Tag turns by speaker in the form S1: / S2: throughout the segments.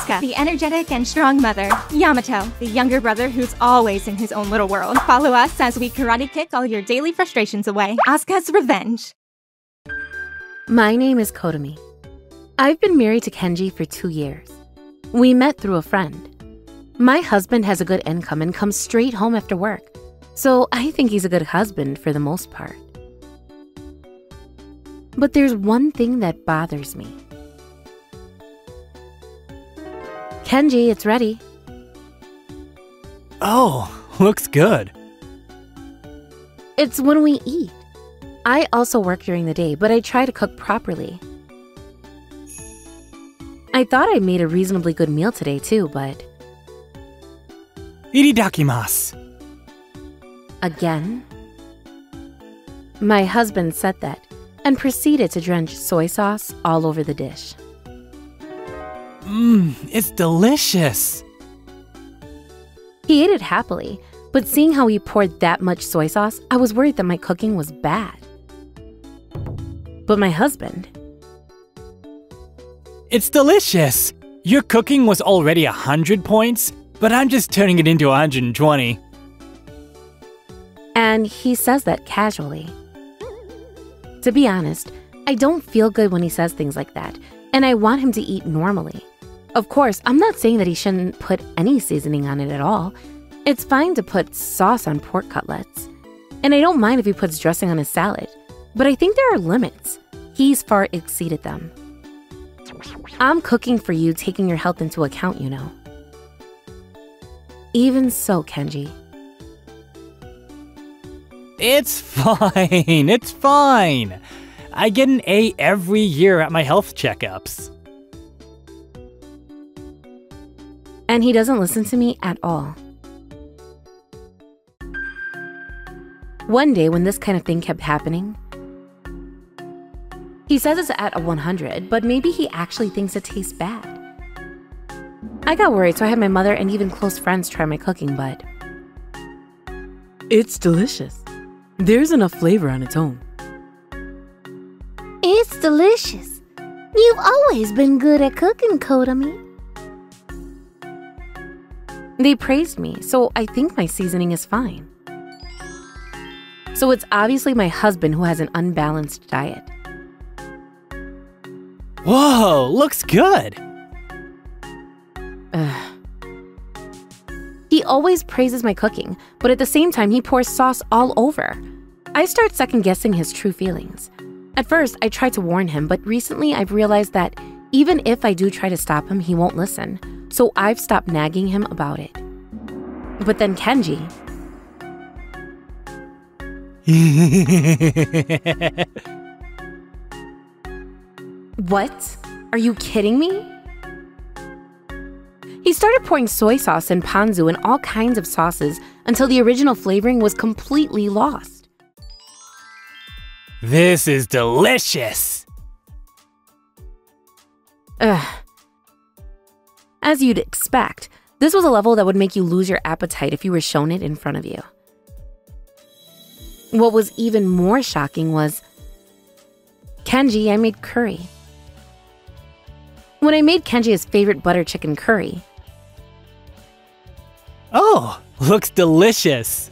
S1: Asuka, the energetic and strong mother. Yamato, the younger brother who's always in his own little world. Follow us as we karate kick all your daily frustrations away. Asuka's Revenge.
S2: My name is Kotomi. I've been married to Kenji for 2 years. We met through a friend. My husband has a good income and comes straight home after work, so I think he's a good husband for the most part. But there's one thing that bothers me. Kenji, it's ready.
S3: Oh, looks good.
S2: It's when we eat. I also work during the day, but I try to cook properly. I thought I made a reasonably good meal today too, but...
S3: Iridakimasu.
S2: Again? My husband said that and proceeded to drench soy sauce all over the dish.
S3: It's delicious.
S2: He ate it happily, but seeing how he poured that much soy sauce, I was worried that my cooking was bad. But my husband...
S3: It's delicious. Your cooking was already 100 points, but I'm just turning it into 120.
S2: And he says that casually. To be honest, I don't feel good when he says things like that, and I want him to eat normally. Of course, I'm not saying that he shouldn't put any seasoning on it at all. It's fine to put sauce on pork cutlets. And I don't mind if he puts dressing on his salad, but I think there are limits. He's far exceeded them. I'm cooking for you, taking your health into account, you know. Even so, Kenji.
S3: It's fine, it's fine. I get an A every year at my health checkups.
S2: And he doesn't listen to me at all. One day when this kind of thing kept happening, he says it's at a 100, but maybe he actually thinks it tastes bad. I got worried, so I had my mother and even close friends try my cooking, but...
S4: It's delicious. There's enough flavor on its own.
S5: It's delicious. You've always been good at cooking, Kotomi.
S2: They praised me, so I think my seasoning is fine. So it's obviously my husband who has an unbalanced diet.
S3: Whoa, looks good.
S2: He always praises my cooking, but at the same time, he pours sauce all over. I start second-guessing his true feelings. At first, I tried to warn him, but recently I've realized that even if I do try to stop him, he won't listen. So I've stopped nagging him about it. But then Kenji... What? Are you kidding me? He started pouring soy sauce and ponzu and all kinds of sauces until the original flavoring was completely lost.
S3: This is delicious.
S2: As you'd expect, this was a level that would make you lose your appetite if you were shown it in front of you. What was even more shocking was, Kenji, I made curry. When I made Kenji his favorite butter chicken curry.
S3: Oh, looks delicious.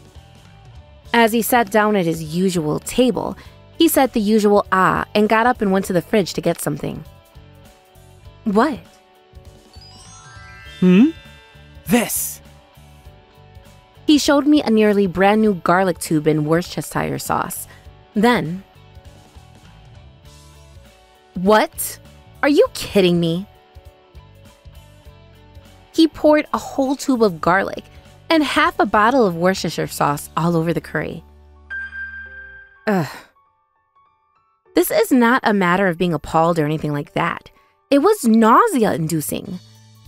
S2: As he sat down at his usual table, he said the usual ah and got up and went to the fridge to get something. What?
S3: This.
S2: He showed me a nearly brand new garlic tube in Worcestershire sauce. Then... What? Are you kidding me? He poured a whole tube of garlic and half a bottle of Worcestershire sauce all over the curry. This is not a matter of being appalled or anything like that. It was nausea-inducing.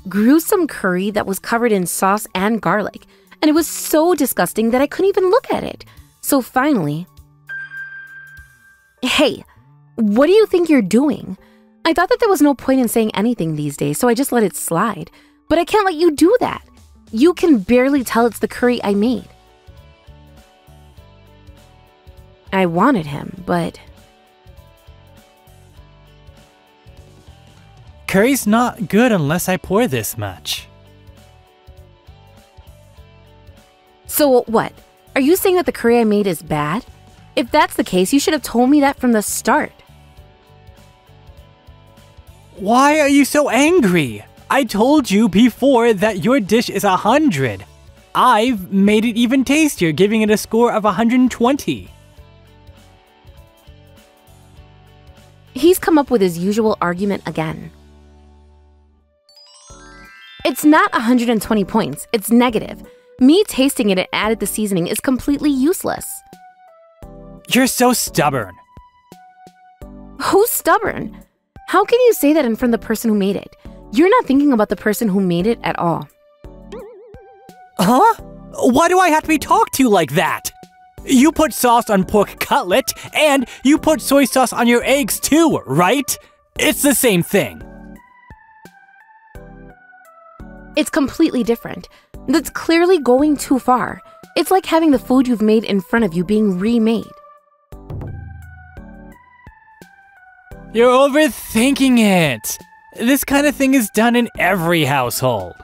S2: Gruesome curry that was covered in sauce and garlic, and it was so disgusting that I couldn't even look at it. So finally... Hey, what do you think you're doing? I thought that there was no point in saying anything these days, so I just let it slide. But I can't let you do that. You can barely tell it's the curry I made. I wanted him, but...
S3: Curry's not good unless I pour this much.
S2: So what? Are you saying that the curry I made is bad? If that's the case, you should have told me that from the start.
S3: Why are you so angry? I told you before that your dish is 100. I've made it even tastier, giving it a score of 120.
S2: He's come up with his usual argument again. It's not 120 points, it's negative. Me tasting it and added the seasoning is completely useless.
S3: You're so stubborn.
S2: Who's stubborn? How can you say that in front of the person who made it? You're not thinking about the person who made it at all.
S3: Huh? Why do I have to be talked to like that? You put sauce on pork cutlet, and you put soy sauce on your eggs too, right? It's the same thing.
S2: It's completely different. That's clearly going too far. It's like having the food you've made in front of you being remade.
S3: You're overthinking it. This kind of thing is done in every household.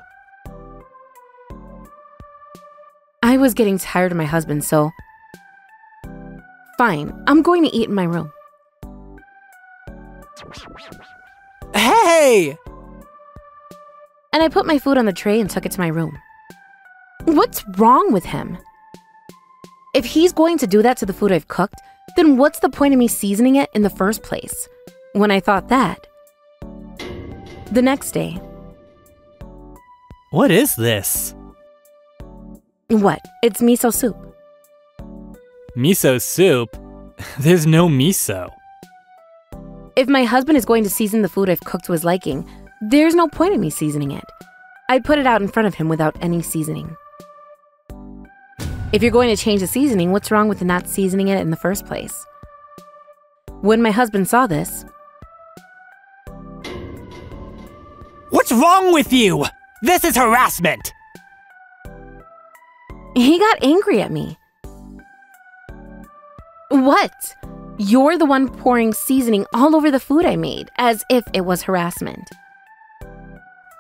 S2: I was getting tired of my husband, so... Fine, I'm going to eat in my room.
S3: Hey!
S2: And I put my food on the tray and took it to my room. What's wrong with him? If he's going to do that to the food I've cooked, then what's the point of me seasoning it in the first place? When I thought that... The next day...
S3: What is this?
S2: What? It's miso soup.
S3: Miso soup? There's no miso.
S2: If my husband is going to season the food I've cooked to his liking, there's no point in me seasoning it. I put it out in front of him without any seasoning. If you're going to change the seasoning, what's wrong with not seasoning it in the first place? When my husband saw this...
S3: What's wrong with you? This is harassment!
S2: He got angry at me. What? You're the one pouring seasoning all over the food I made, as if it was harassment.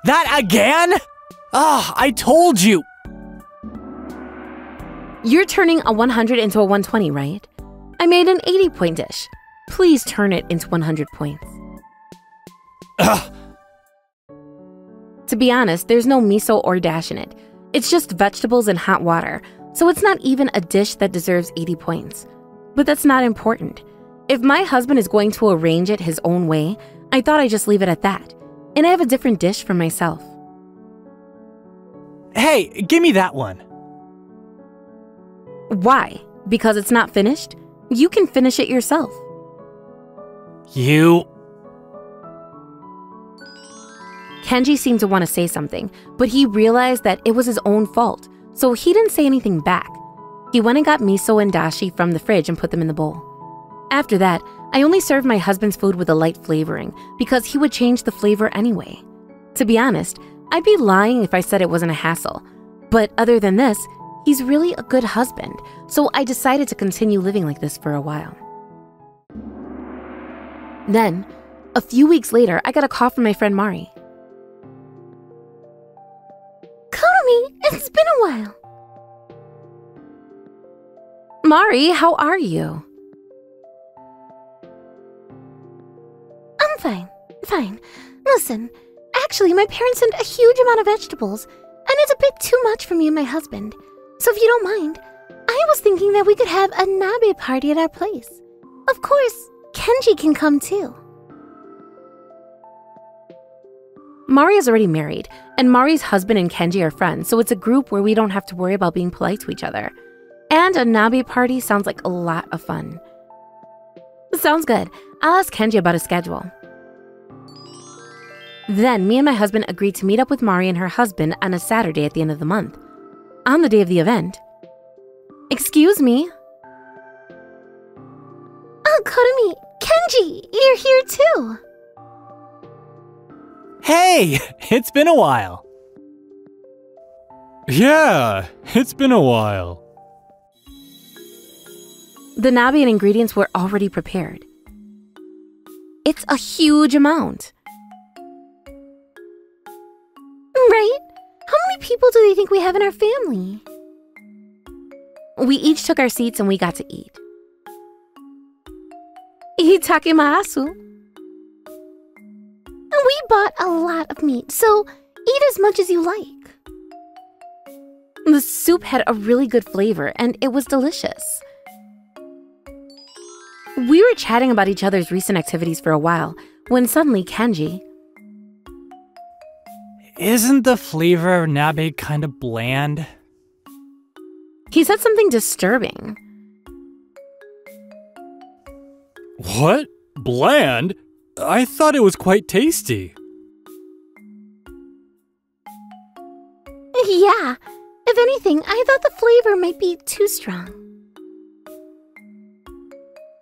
S3: That again? I told you!
S2: You're turning a 100 into a 120, right? I made an 80-point dish. Please turn it into 100 points.
S3: Ugh.
S2: To be honest, there's no miso or dash in it. It's just vegetables and hot water, so it's not even a dish that deserves 80 points. But that's not important. If my husband is going to arrange it his own way, I thought I'd just leave it at that. And I have a different dish for myself.
S3: Hey, give me that one.
S2: Why? Because it's not finished? You can finish it yourself.
S3: You...
S2: Kenji seemed to want to say something, but he realized that it was his own fault, so he didn't say anything back. He went and got miso and dashi from the fridge and put them in the bowl. After that, I only served my husband's food with a light flavoring because he would change the flavor anyway. To be honest, I'd be lying if I said it wasn't a hassle. But other than this, he's really a good husband, so I decided to continue living like this for a while. Then, a few weeks later, I got a call from my friend Mari.
S5: Kotomi, it's been a while.
S2: Mari, how are you?
S5: I'm fine. Listen, actually, my parents sent a huge amount of vegetables, and it's a bit too much for me and my husband. So if you don't mind, I was thinking that we could have a nabe party at our place. Of course, Kenji can come too.
S2: Mari is already married, and Mari's husband and Kenji are friends, so it's a group where we don't have to worry about being polite to each other. And a nabe party sounds like a lot of fun. Sounds good. I'll ask Kenji about his schedule. Then, me and my husband agreed to meet up with Mari and her husband on a Saturday at the end of the month. On the day of the event. Excuse me?
S5: Oh, Kotomi, Kenji, you're here too.
S3: Hey, it's been a while. Yeah, it's been a while.
S2: The nabe and ingredients were already prepared. It's a huge amount.
S5: many people do they think we have in our family?
S2: We each took our seats and we got to eat. Itadakimasu.
S5: We bought a lot of meat, so eat as much as you like.
S2: The soup had a really good flavor and it was delicious. We were chatting about each other's recent activities for a while when suddenly Kenji...
S3: Isn't the flavor of nabe kind of bland?
S2: He said something disturbing.
S3: What? Bland? I thought it was quite tasty.
S5: Yeah, if anything, I thought the flavor might be too strong.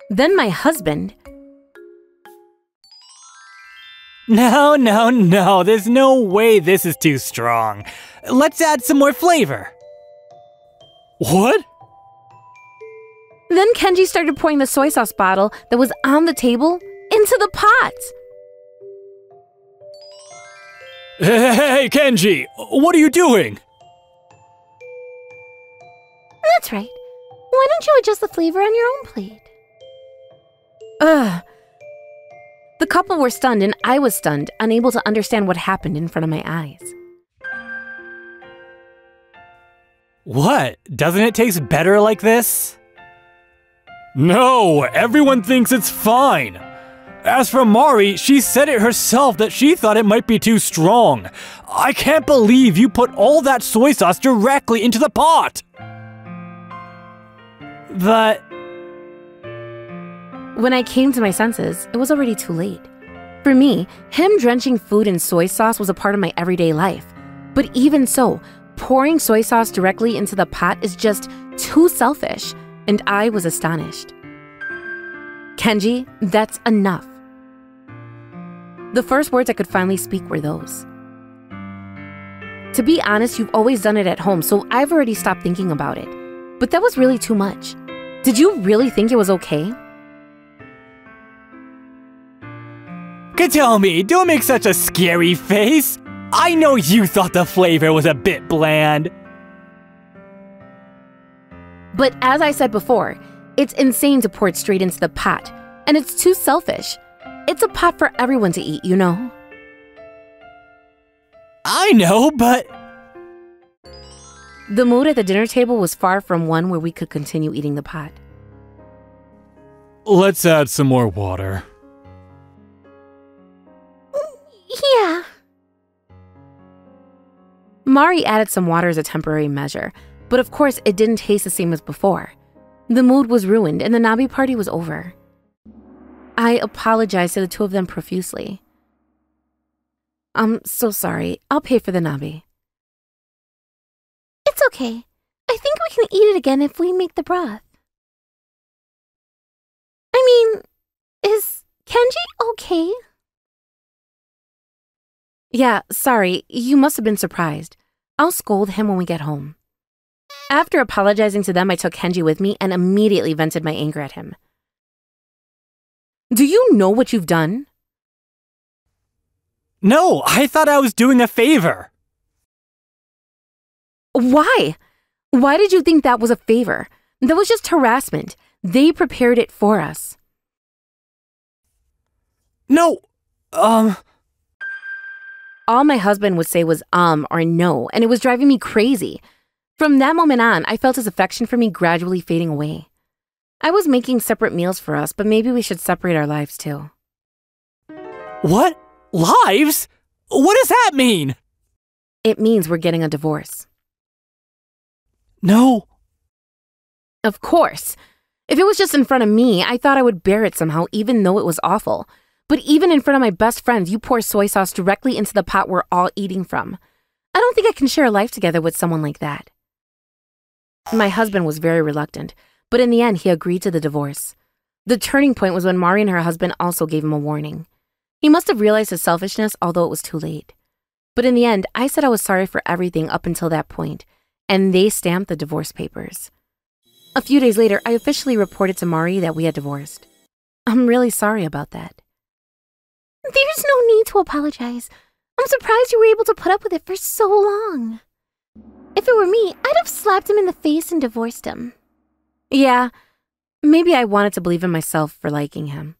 S2: Then my husband...
S3: No, there's no way this is too strong. Let's add some more flavor. What?
S2: Then Kenji started pouring the soy sauce bottle that was on the table into the pot.
S3: Hey, Kenji, what are you doing?
S5: That's right. Why don't you adjust the flavor on your own plate?
S2: Ugh. The couple were stunned and I was stunned, unable to understand what happened in front of my eyes.
S3: What? Doesn't it taste better like this? No, everyone thinks it's fine. As for Mari, she said it herself that she thought it might be too strong. I can't believe you put all that soy sauce directly into the pot. But...
S2: When I came to my senses, it was already too late. For me, him drenching food in soy sauce was a part of my everyday life. But even so, pouring soy sauce directly into the pot is just too selfish, and I was astonished. Kenji, that's enough. The first words I could finally speak were those. To be honest, you've always done it at home, so I've already stopped thinking about it. But that was really too much. Did you really think it was okay?
S3: Katomi, don't make such a scary face. I know you thought the flavor was a bit bland.
S2: But as I said before, it's insane to pour it straight into the pot, and it's too selfish. It's a pot for everyone to eat, you know?
S3: I know, but...
S2: The mood at the dinner table was far from one where we could continue eating the pot.
S3: Let's add some more water.
S5: Yeah.
S2: Mari added some water as a temporary measure, but of course it didn't taste the same as before. The mood was ruined and the nabe party was over. I apologized to the two of them profusely. I'm so sorry. I'll pay for the nabe.
S5: It's okay. I think we can eat it again if we make the broth. I mean, is Kenji okay?
S2: Yeah, sorry. You must have been surprised. I'll scold him when we get home. After apologizing to them, I took Kenji with me and immediately vented my anger at him. Do you know what you've done?
S3: No, I thought I was doing a favor.
S2: Why? Why did you think that was a favor? That was just harassment. They prepared it for us.
S3: No,
S2: All my husband would say was or no, and it was driving me crazy. From that moment on, I felt his affection for me gradually fading away. I was making separate meals for us, but maybe we should separate our lives too.
S3: What? Lives? What does that mean?
S2: It means we're getting a divorce.
S3: No.
S2: Of course. If it was just in front of me, I thought I would bear it somehow, even though it was awful. But even in front of my best friends, you pour soy sauce directly into the pot we're all eating from. I don't think I can share a life together with someone like that. My husband was very reluctant, but in the end, he agreed to the divorce. The turning point was when Mari and her husband also gave him a warning. He must have realized his selfishness, although it was too late. But in the end, I said I was sorry for everything up until that point, and they stamped the divorce papers. A few days later, I officially reported to Mari that we had divorced. I'm really sorry about that.
S5: There's no need to apologize. I'm surprised you were able to put up with it for so long. If it were me, I'd have slapped him in the face and divorced him.
S2: Yeah, maybe I wanted to believe in myself for liking him.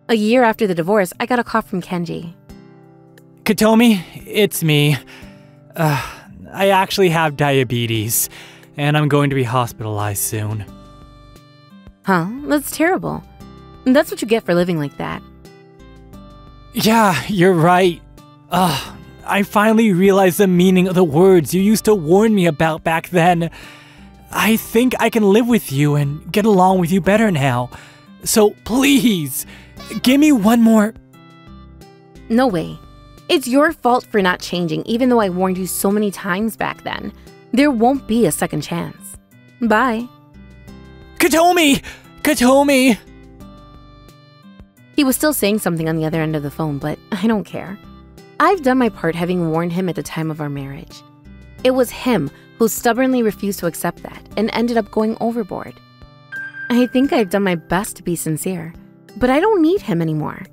S2: A year after the divorce, I got a call from Kenji.
S3: Katomi, it's me. I actually have diabetes, and I'm going to be hospitalized soon.
S2: Huh? That's terrible. That's what you get for living like that.
S3: Yeah, you're right. I finally realized the meaning of the words you used to warn me about back then. I think I can live with you and get along with you better now. So please, give me one more...
S2: No way. It's your fault for not changing, even though I warned you so many times back then. There won't be a second chance. Bye.
S3: Katomi! Katomi!
S2: He was still saying something on the other end of the phone, but I don't care. I've done my part having warned him at the time of our marriage. It was him who stubbornly refused to accept that and ended up going overboard. I think I've done my best to be sincere, but I don't need him anymore.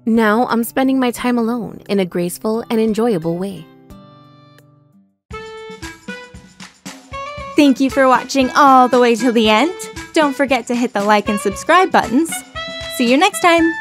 S2: Now I'm spending my time alone in a graceful and enjoyable way.
S1: Thank you for watching all the way till the end. Don't forget to hit the like and subscribe buttons. See you next time!